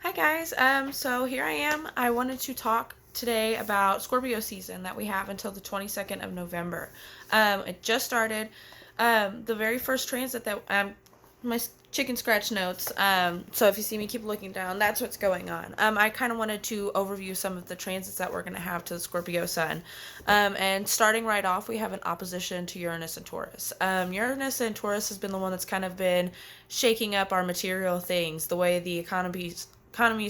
Hi guys. So here I am. I wanted to talk today about Scorpio season that we have until the 22nd of November. It just started. The very first transit that my chicken scratch notes. So if you see me keep looking down, that's what's going on. I kind of wanted to overview some of the transits that we're going to have to the Scorpio sun. And starting right off, we have an opposition to Uranus and Taurus. Uranus and Taurus has been the one that's kind of been shaking up our material things, the way the economy is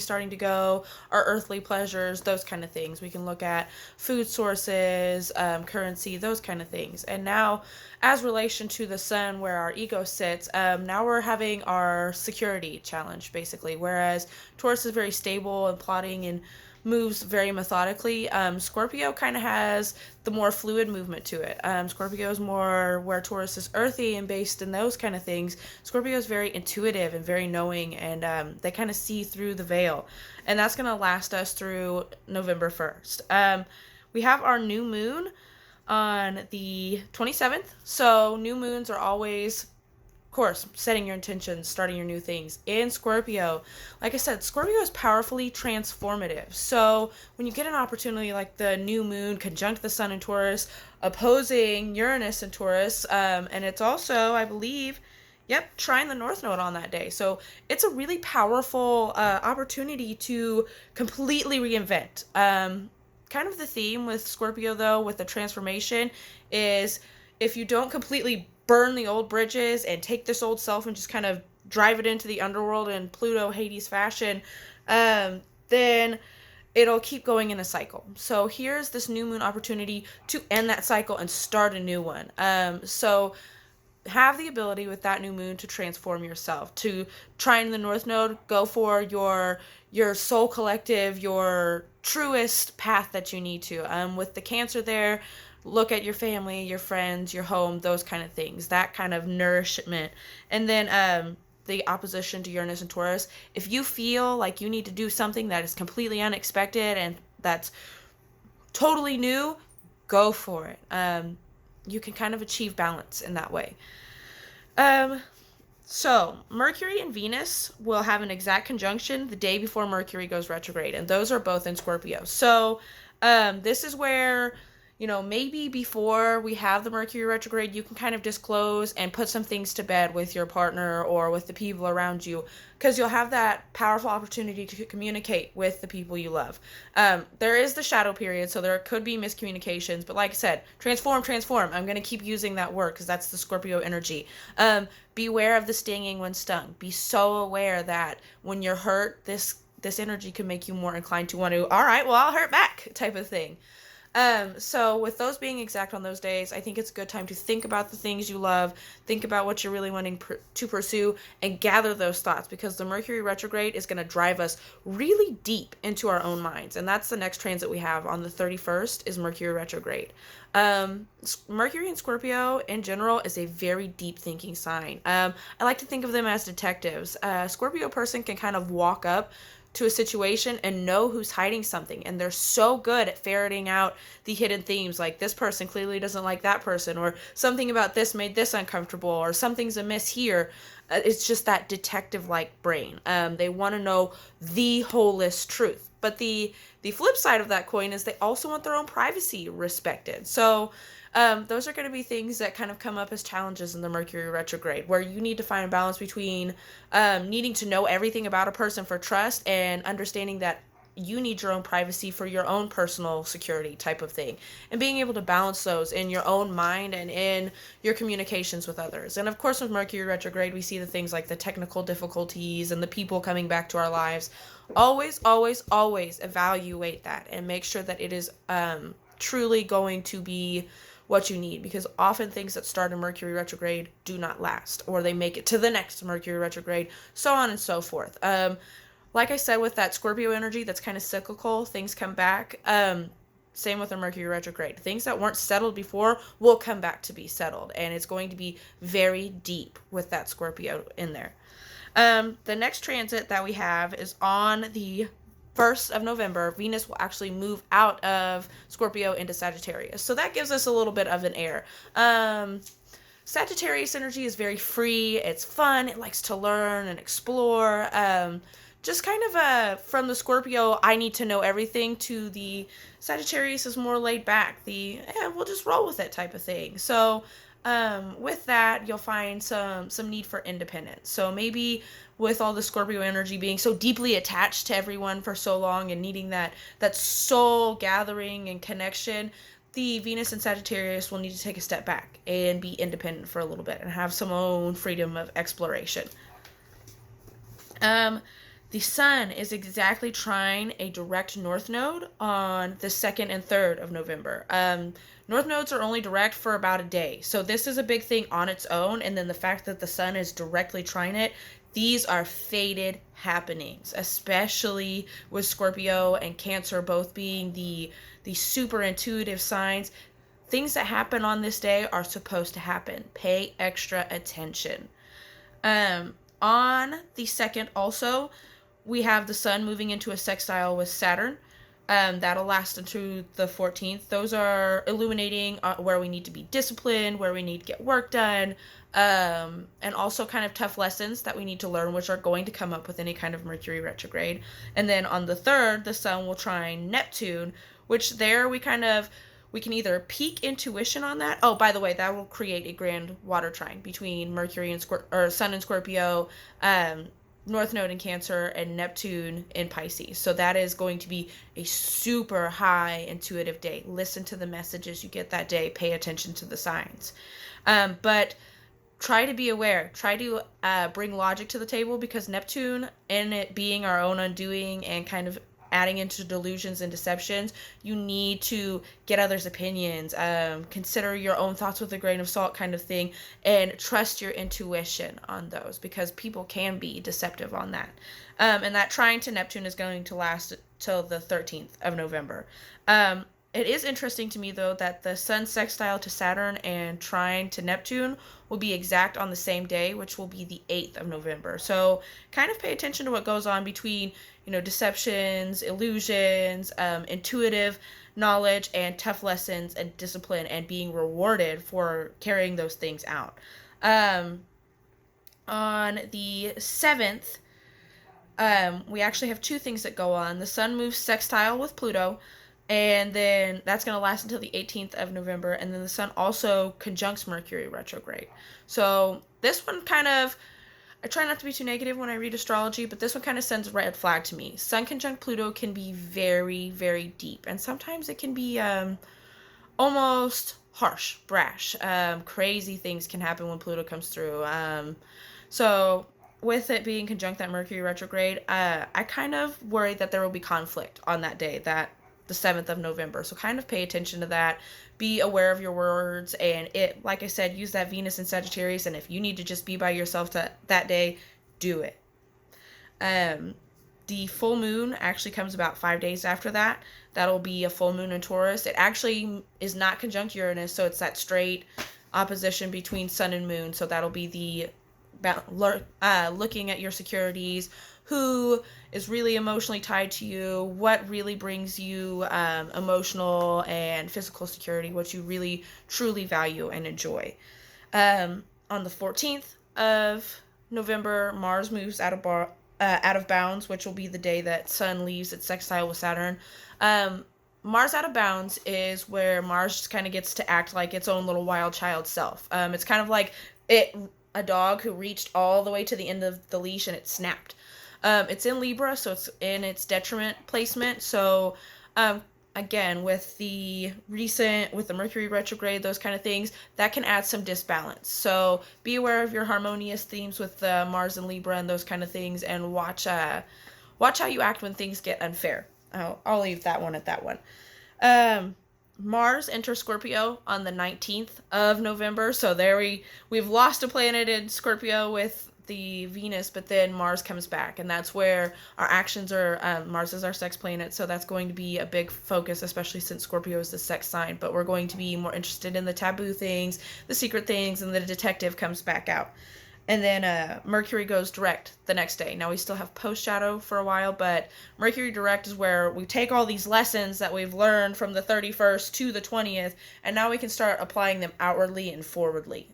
starting to go, our earthly pleasures, those kind of things. We can look at food sources, currency, those kind of things. And now, as relation to the sun, where our ego sits, now we're having our security challenge, basically. Whereas Taurus is very stable and plotting and moves very methodically. Scorpio kind of has the more fluid movement to it. Scorpio is more where Taurus is earthy and based in those kind of things. Scorpio is very intuitive and very knowing, and they kind of see through the veil. And that's going to last us through November 1st. We have our new moon on the 27th. So new moons are always course, setting your intentions, starting your new things. In Scorpio, like I said, Scorpio is powerfully transformative. So when you get an opportunity like the new moon conjunct the sun in Taurus, opposing Uranus in Taurus, and it's also, I believe, trying the North Node on that day. So it's a really powerful opportunity to completely reinvent. Kind of the theme with Scorpio, though, with the transformation is if you don't completely burn the old bridges and take this old self and just kind of drive it into the underworld in Pluto Hades fashion, then it'll keep going in a cycle. So here's this new moon opportunity to end that cycle and start a new one. So have the ability with that new moon to transform yourself, to try in the North Node, go for your soul collective, your truest path that you need to. With the Cancer there, look at your family, your friends, your home, those kind of things, that kind of nourishment. And then the opposition to Uranus and Taurus, if you feel like you need to do something that is completely unexpected and that's totally new, go for it. You can kind of achieve balance in that way. So Mercury and Venus will have an exact conjunction the day before Mercury goes retrograde, and those are both in Scorpio. So this is where, maybe before we have the Mercury retrograde, you can kind of disclose and put some things to bed with your partner or with the people around you, because you'll have that powerful opportunity to communicate with the people you love. There is the shadow period, so there could be miscommunications, but like I said, transform. I'm going to keep using that word because that's the Scorpio energy. Beware of the stinging when stung. Be so aware that when you're hurt, this energy can make you more inclined to want to, all right, well, I'll hurt back type of thing. So with those being exact on those days, I think it's a good time to think about the things you love, think about what you're really wanting to pursue, and gather those thoughts, because the Mercury retrograde is going to drive us really deep into our own minds. And that's the next transit we have on the 31st is Mercury retrograde. Mercury in Scorpio in general is a very deep thinking sign. I like to think of them as detectives. A Scorpio person can kind of walk up to a situation and know who's hiding something, and they're so good at ferreting out the hidden themes, like this person clearly doesn't like that person, or something about this made this uncomfortable, or something's amiss here. It's just that detective like brain. They want to know the wholest truth, but the flip side of that coin is they also want their own privacy respected. So those are going to be things that kind of come up as challenges in the Mercury retrograde, where you need to find a balance between needing to know everything about a person for trust and understanding that you need your own privacy for your own personal security type of thing, and being able to balance those in your own mind and in your communications with others. And of course, with Mercury retrograde, we see the things like the technical difficulties and the people coming back to our lives. Always evaluate that and make sure that it is truly going to be what you need, because often things that start in Mercury retrograde do not last, or they make it to the next Mercury retrograde, so on and so forth. Like I said, with that Scorpio energy that's kind of cyclical, things come back. Same with the Mercury retrograde. Things that weren't settled before will come back to be settled, and it's going to be very deep with that Scorpio in there. The next transit that we have is on the 1st of November. Venus will actually move out of Scorpio into Sagittarius. So that gives us a little bit of an air. Sagittarius energy is very free. It's fun. It likes to learn and explore. just kind of from the Scorpio, I need to know everything, to the Sagittarius is more laid back, the we'll just roll with it type of thing. So with that, you'll find some need for independence. So maybe with all the Scorpio energy being so deeply attached to everyone for so long and needing that soul gathering and connection, the Venus and Sagittarius will need to take a step back and be independent for a little bit and have some own freedom of exploration. The Sun is exactly trine a direct North Node on the 2nd and 3rd of November. North Nodes are only direct for about a day, so this is a big thing on its own, and then the fact that the Sun is directly trine it, these are fated happenings, especially with Scorpio and Cancer both being the super intuitive signs. Things that happen on this day are supposed to happen. Pay extra attention. On the 2nd also, we have the Sun moving into a sextile with Saturn. That'll last into the 14th. Those are illuminating where we need to be disciplined, where we need to get work done, and also kind of tough lessons that we need to learn, which are going to come up with any kind of Mercury retrograde. And then on the 3rd, the Sun will trine Neptune, which there we can either peak intuition on that. Oh, by the way, that will create a grand water trine between Mercury and Sun in Scorpio, North Node in Cancer, and Neptune in Pisces. So that is going to be a super high intuitive day. Listen to the messages you get that day. Pay attention to the signs. But try to be aware. Try to bring logic to the table, because Neptune, in it being our own undoing and kind of adding into delusions and deceptions, you need to get others' opinions, consider your own thoughts with a grain of salt kind of thing, and trust your intuition on those, because people can be deceptive on that. And that trine to Neptune is going to last till the 13th of November. It is interesting to me, though, that the Sun sextile to Saturn and trine to Neptune will be exact on the same day, which will be the 8th of November. So kind of pay attention to what goes on between, deceptions, illusions, intuitive knowledge, and tough lessons and discipline, and being rewarded for carrying those things out. On the 7th, we actually have two things that go on. The Sun moves sextile with Pluto, and then that's going to last until the 18th of November, and then the Sun also conjuncts Mercury retrograde. So this one kind of, I try not to be too negative when I read astrology, but this one kind of sends a red flag to me. Sun conjunct Pluto can be very, very deep, and sometimes it can be almost harsh, brash. Crazy things can happen when Pluto comes through. So with it being conjunct that Mercury retrograde, I kind of worry that there will be conflict on that day, that the 7th of November. So kind of pay attention to that. Be aware of your words, and like I said, use that Venus in Sagittarius, and if you need to just be by yourself that day, do it. The full moon actually comes about 5 days after that. That'll be a full moon in Taurus. It actually is not conjunct Uranus, so it's that straight opposition between Sun and Moon. So that'll be looking at your securities, who is really emotionally tied to you, what really brings you emotional and physical security, what you really truly value and enjoy. On the 14th of November, Mars moves out of bounds, which will be the day that Sun leaves its sextile with Saturn. Mars out of bounds is where Mars just kind of gets to act like its own little wild child self. It's kind of like a dog who reached all the way to the end of the leash and it snapped. It's in Libra, so it's in its detriment placement. So, again, with the Mercury retrograde, those kind of things, that can add some disbalance. So be aware of your harmonious themes with Mars and Libra and those kind of things, and watch how you act when things get unfair. I'll leave that one at that one. Mars enters Scorpio on the 19th of November. So there we've lost a planet in Scorpio with the Venus, but then Mars comes back, and that's where our actions are. Mars is our sex planet, so that's going to be a big focus, especially since Scorpio is the sex sign. But we're going to be more interested in the taboo things, the secret things, and the detective comes back out. And then Mercury goes direct the next day. Now we still have post shadow for a while, but Mercury direct is where we take all these lessons that we've learned from the 31st to the 20th, and now we can start applying them outwardly and forwardly.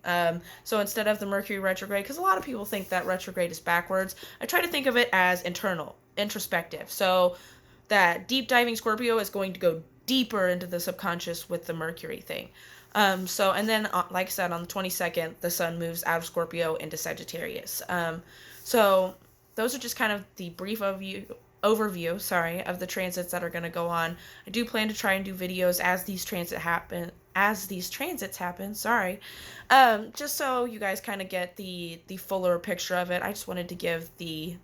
So instead of the Mercury retrograde, because a lot of people think that retrograde is backwards, I try to think of it as internal, introspective. So that deep diving Scorpio is going to go deeper into the subconscious with the Mercury thing. And then, like I said, on the 22nd, the sun moves out of Scorpio into Sagittarius. So those are just kind of the brief overview, of the transits that are going to go on. I do plan to try and do videos as these transits happen, just so you guys kind of get the fuller picture of it. I just wanted to give the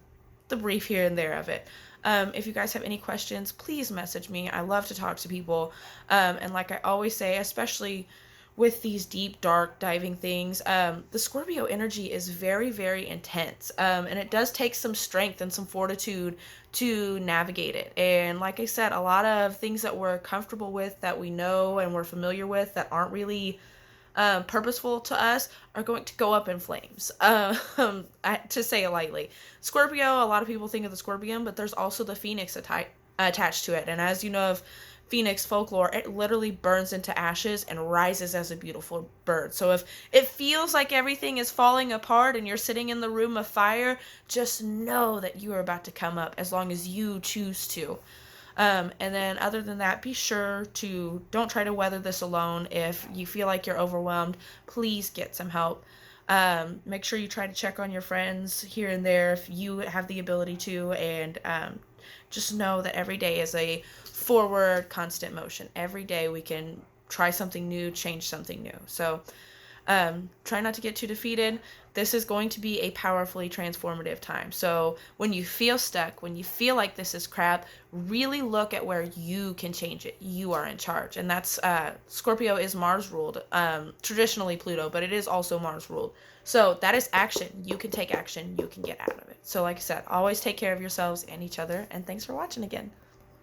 brief here and there of it. If you guys have any questions, please message me. I love to talk to people. And like I always say, especially with these deep, dark diving things, the Scorpio energy is very, very intense. And it does take some strength and some fortitude to navigate it. And like I said, a lot of things that we're comfortable with, that we know and we're familiar with, that aren't really purposeful to us, are going to go up in flames. To say it lightly. Scorpio, a lot of people think of the scorpion, but there's also the phoenix attached to it. And as you know of phoenix folklore, it literally burns into ashes and rises as a beautiful bird. So if it feels like everything is falling apart and you're sitting in the room of fire, just know that you are about to come up, as long as you choose to. And then other than that, be sure to don't try to weather this alone. If you feel like you're overwhelmed, please get some help. Make sure you try to check on your friends here and there if you have the ability to, and just know that every day is a forward, constant motion. Every day we can try something new, change something new. So try not to get too defeated. This is going to be a powerfully transformative time. So when you feel stuck, when you feel like this is crap, really look at where you can change it. You are in charge. And that's Scorpio is Mars ruled, traditionally Pluto, but it is also Mars ruled. So that is action. You can take action. You can get out of it. So like I said, always take care of yourselves and each other. And thanks for watching again.